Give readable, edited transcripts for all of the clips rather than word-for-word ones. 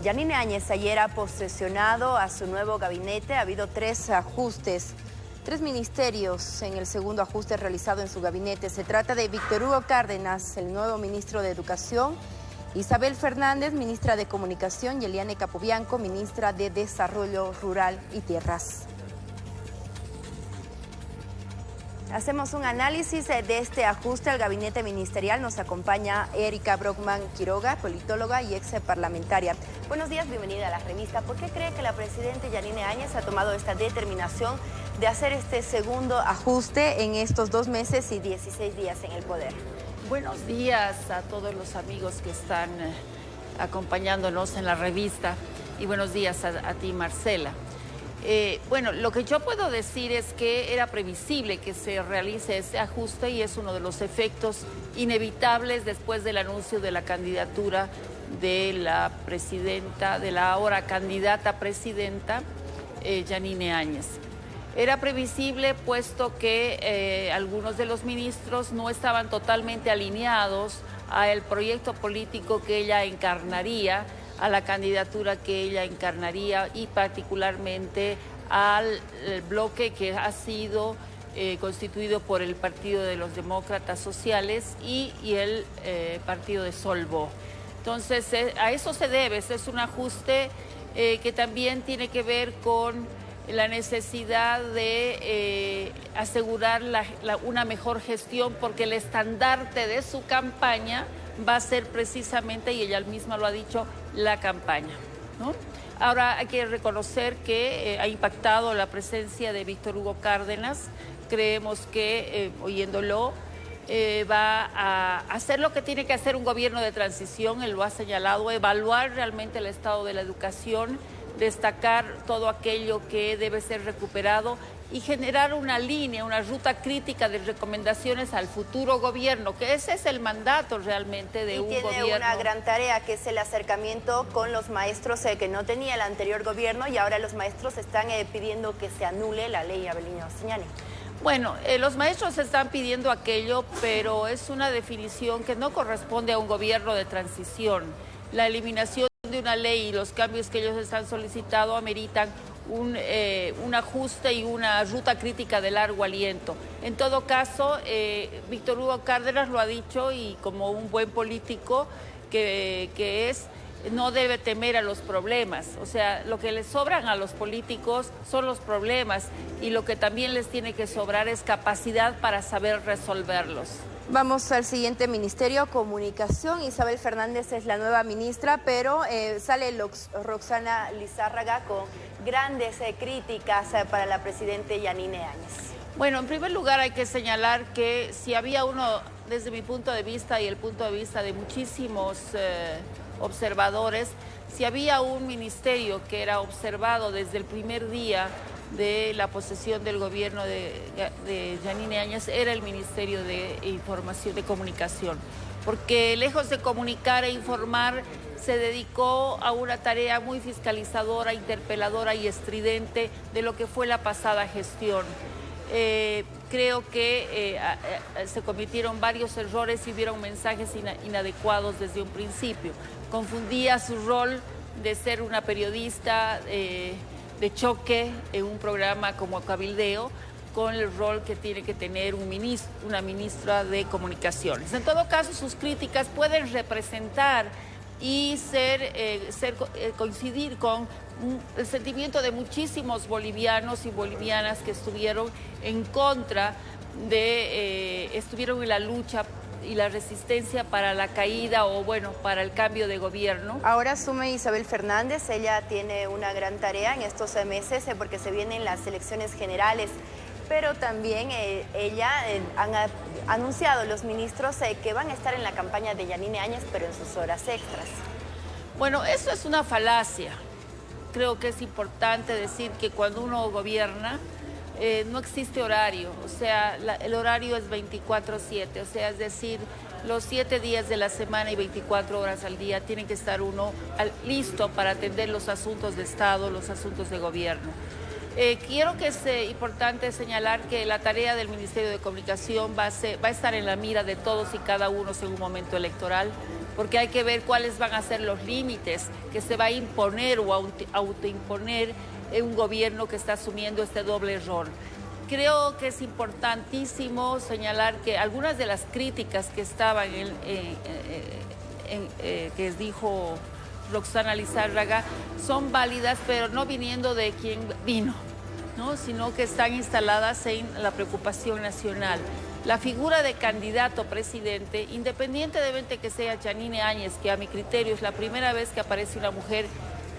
Yanine Áñez ayer ha posesionado a su nuevo gabinete. Ha habido 3 ajustes, 3 ministerios en el segundo ajuste realizado en su gabinete. Se trata de Víctor Hugo Cárdenas, el nuevo ministro de Educación, Isabel Fernández, ministra de Comunicación, y Eliane Capobianco, ministra de Desarrollo Rural y Tierras. Hacemos un análisis de este ajuste al gabinete ministerial. Nos acompaña Erika Brockman Quiroga, politóloga y ex parlamentaria. Buenos días, bienvenida a la revista. ¿Por qué cree que la presidenta Yanine Áñez ha tomado esta determinación de hacer este segundo ajuste en estos 2 meses y 16 días en el poder? Buenos días a todos los amigos que están acompañándonos en la revista y buenos días a ti, Marcela. Bueno, lo que yo puedo decir es que era previsible que se realice este ajuste y es uno de los efectos inevitables después del anuncio de la candidatura de la presidenta, de la ahora candidata presidenta, Yanine Áñez. Era previsible puesto que algunos de los ministros no estaban totalmente alineados al proyecto político que ella encarnaría, a la candidatura que ella encarnaría y particularmente al bloque que ha sido constituido por el Partido de los Demócratas Sociales y el Partido de Solvó. Entonces, a eso se debe, es un ajuste que también tiene que ver con la necesidad de asegurar una mejor gestión, porque el estandarte de su campaña va a ser precisamente, y ella misma lo ha dicho, la campaña, ¿no? Ahora hay que reconocer que ha impactado la presencia de Víctor Hugo Cárdenas. Creemos que, oyéndolo, va a hacer lo que tiene que hacer un gobierno de transición. Él lo ha señalado, evaluar realmente el estado de la educación, destacar todo aquello que debe ser recuperado y generar una línea, una ruta crítica de recomendaciones al futuro gobierno, que ese es el mandato realmente de un gobierno. Y tiene una gran tarea, que es el acercamiento con los maestros que no tenía el anterior gobierno, y ahora los maestros están pidiendo que se anule la ley Abelino Ciñani. Bueno, los maestros están pidiendo aquello, pero es una definición que no corresponde a un gobierno de transición. La eliminación de una ley y los cambios que ellos están solicitando ameritan un ajuste y una ruta crítica de largo aliento. En todo caso, Víctor Hugo Cárdenas lo ha dicho, y como un buen político que es, no debe temer a los problemas. O sea, lo que les sobran a los políticos son los problemas, y lo que también les tiene que sobrar es capacidad para saber resolverlos. Vamos al siguiente ministerio, Comunicación. Isabel Fernández es la nueva ministra, pero sale Roxana Lizárraga con grandes críticas para la presidenta Yanine Áñez. Bueno, en primer lugar hay que señalar que si había uno, desde mi punto de vista y el punto de vista de muchísimos observadores, si había un ministerio que era observado desde el primer día de la posesión del gobierno de Yanine Áñez, era el Ministerio de Información, de Comunicación, porque lejos de comunicar e informar, se dedicó a una tarea muy fiscalizadora, interpeladora y estridente de lo que fue la pasada gestión. Creo que se cometieron varios errores y hubieron mensajes inadecuados desde un principio. Confundía su rol de ser una periodista de choque en un programa como Cabildeo con el rol que tiene que tener una ministra de Comunicaciones. En todo caso, sus críticas pueden representar y coincidir con el sentimiento de muchísimos bolivianos y bolivianas que estuvieron en contra estuvieron en la lucha y la resistencia para la caída o, bueno, para el cambio de gobierno. Ahora asume Isabel Fernández. Ella tiene una gran tarea en estos meses porque se vienen las elecciones generales, pero también ella han anunciado los ministros que van a estar en la campaña de Yanine Áñez, pero en sus horas extras. Bueno, eso es una falacia. Creo que es importante decir que cuando uno gobierna, no existe horario. O sea, el horario es 24/7, o sea, es decir, los 7 días de la semana y 24 horas al día tiene que estar uno listo para atender los asuntos de Estado, los asuntos de gobierno. Quiero que es importante señalar que la tarea del Ministerio de Comunicación va a estar en la mira de todos y cada uno en un momento electoral. porque hay que ver cuáles van a ser los límites que se va a imponer o autoimponer en un gobierno que está asumiendo este doble rol. Creo que es importantísimo señalar que algunas de las críticas que estaban que dijo Roxana Lizárraga son válidas, pero no viniendo de quien vino, ¿no? Sino que están instaladas en la preocupación nacional. La figura de candidato presidente, independientemente que sea Yanine Áñez, que a mi criterio es la primera vez que aparece una mujer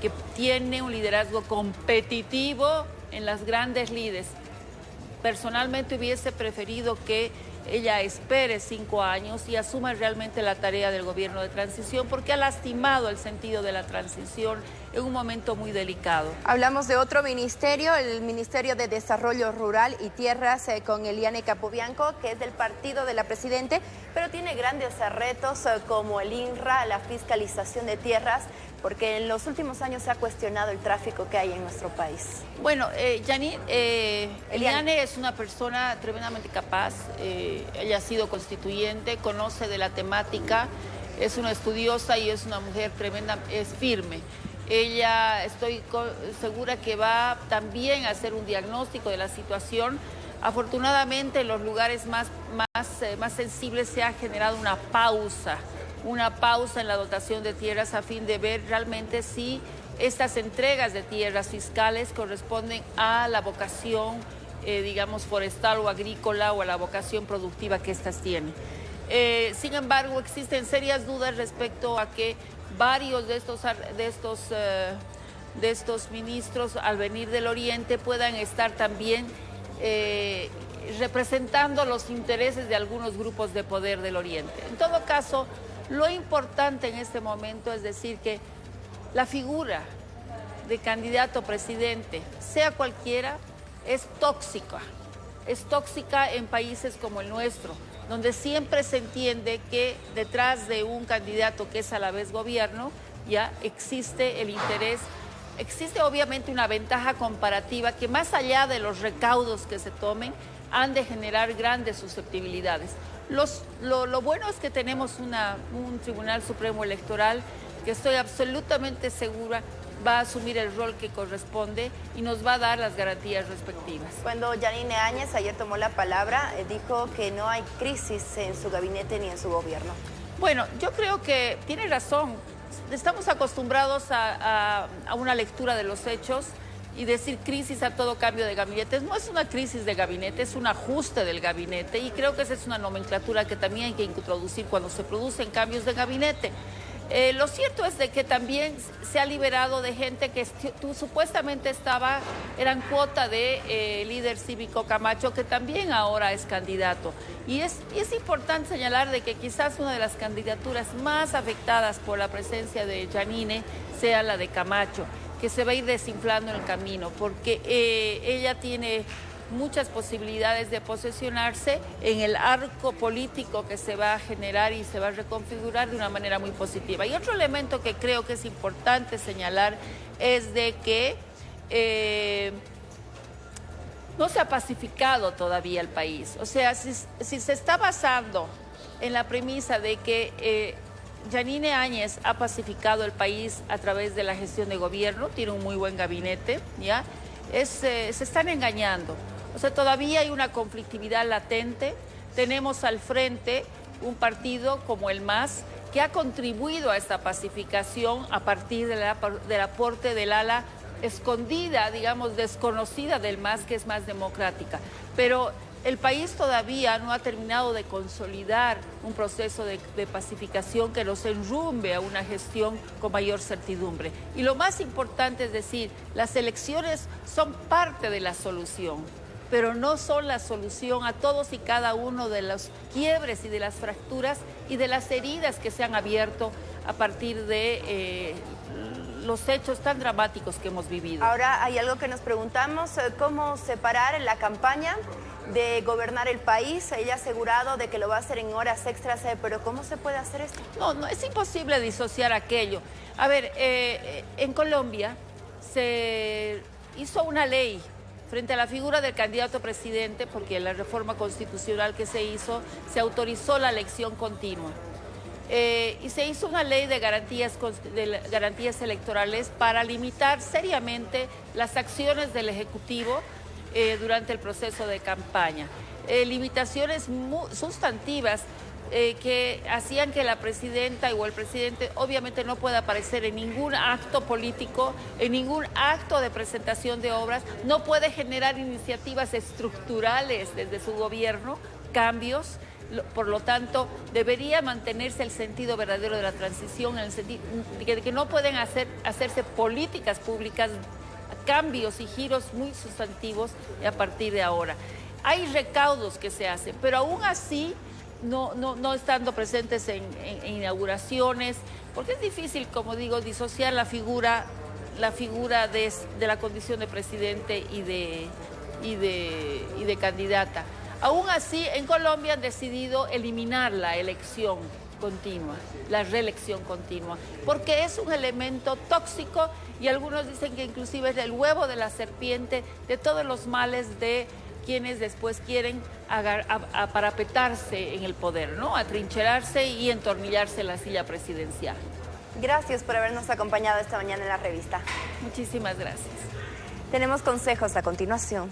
que tiene un liderazgo competitivo en las grandes lides. Personalmente hubiese preferido que ella espere 5 años y asuma realmente la tarea del gobierno de transición, porque ha lastimado el sentido de la transición en un momento muy delicado. Hablamos de otro ministerio, el Ministerio de Desarrollo Rural y Tierras, con Eliane Capobianco, que es del partido de la Presidente, pero tiene grandes retos como el INRA, la fiscalización de tierras, porque en los últimos años se ha cuestionado el tráfico que hay en nuestro país. Bueno, Eliane es una persona tremendamente capaz, ella ha sido constituyente, conoce de la temática, es una estudiosa y es una mujer tremenda, es firme. Ella, estoy segura que va también a hacer un diagnóstico de la situación. Afortunadamente, en los lugares más sensibles se ha generado una pausa en la dotación de tierras a fin de ver realmente si estas entregas de tierras fiscales corresponden a la vocación, digamos, forestal o agrícola o a la vocación productiva que estas tienen. Sin embargo, existen serias dudas respecto a que varios de estos ministros al venir del Oriente puedan estar también representando los intereses de algunos grupos de poder del Oriente. En todo caso, lo importante en este momento es decir que la figura de candidato presidente, sea cualquiera, es tóxica en países como el nuestro, donde siempre se entiende que detrás de un candidato que es a la vez gobierno, ya existe el interés, existe obviamente una ventaja comparativa que más allá de los recaudos que se tomen, han de generar grandes susceptibilidades. Lo bueno es que tenemos un Tribunal Supremo Electoral que estoy absolutamente segura va a asumir el rol que corresponde y nos va a dar las garantías respectivas. Cuando Yanine Áñez ayer tomó la palabra, dijo que no hay crisis en su gabinete ni en su gobierno. Bueno, yo creo que tiene razón. Estamos acostumbrados a una lectura de los hechos y decir crisis a todo cambio de gabinete. No es una crisis de gabinete, es un ajuste del gabinete y creo que esa es una nomenclatura que también hay que introducir cuando se producen cambios de gabinete. Lo cierto es de que también se ha liberado de gente que supuestamente eran cuota de líder cívico Camacho, que también ahora es candidato. Y es importante señalar de que quizás una de las candidaturas más afectadas por la presencia de Yanine sea la de Camacho, que se va a ir desinflando en el camino, porque ella tiene muchas posibilidades de posesionarse en el arco político que se va a generar y se va a reconfigurar de una manera muy positiva. Y otro elemento que creo que es importante señalar es de que no se ha pacificado todavía el país. O sea, si se está basando en la premisa de que Yanine Áñez ha pacificado el país a través de la gestión de gobierno, tiene un muy buen gabinete, ¿ya? Se están engañando. O sea, todavía hay una conflictividad latente. Tenemos al frente un partido como el MAS que ha contribuido a esta pacificación a partir del aporte del ala escondida, digamos, desconocida del MAS, que es más democrática. Pero el país todavía no ha terminado de consolidar un proceso de pacificación que nos enrumbe a una gestión con mayor certidumbre. Y lo más importante es decir, las elecciones son parte de la solución, pero no son la solución a todos y cada uno de los quiebres y de las fracturas y de las heridas que se han abierto a partir de los hechos tan dramáticos que hemos vivido. Ahora hay algo que nos preguntamos, ¿cómo separar la campaña de gobernar el país? Ella ha asegurado de que lo va a hacer en horas extras, pero ¿cómo se puede hacer esto? No, es imposible disociar aquello. A ver, en Colombia se hizo una ley frente a la figura del candidato presidente, porque en la reforma constitucional que se hizo, se autorizó la elección continua. y se hizo una ley de garantías electorales para limitar seriamente las acciones del Ejecutivo durante el proceso de campaña. Limitaciones sustantivas que hacían que la presidenta o el presidente obviamente no pueda aparecer en ningún acto político, en ningún acto de presentación de obras, no puede generar iniciativas estructurales desde su gobierno, cambios. Por lo tanto, debería mantenerse el sentido verdadero de la transición, en el sentido de que no pueden hacerse políticas públicas, cambios y giros muy sustantivos a partir de ahora. Hay recaudos que se hacen, pero aún así, no estando presentes en inauguraciones, porque es difícil, como digo, disociar la figura de la condición de presidente y de candidata. Aún así, en Colombia han decidido eliminar la elección continua, la reelección continua, porque es un elemento tóxico y algunos dicen que inclusive es el huevo de la serpiente de todos los males de quienes después quieren parapetarse en el poder, ¿no? Atrincherarse y entornillarse en la silla presidencial. Gracias por habernos acompañado esta mañana en la revista. Muchísimas gracias. Tenemos consejos a continuación.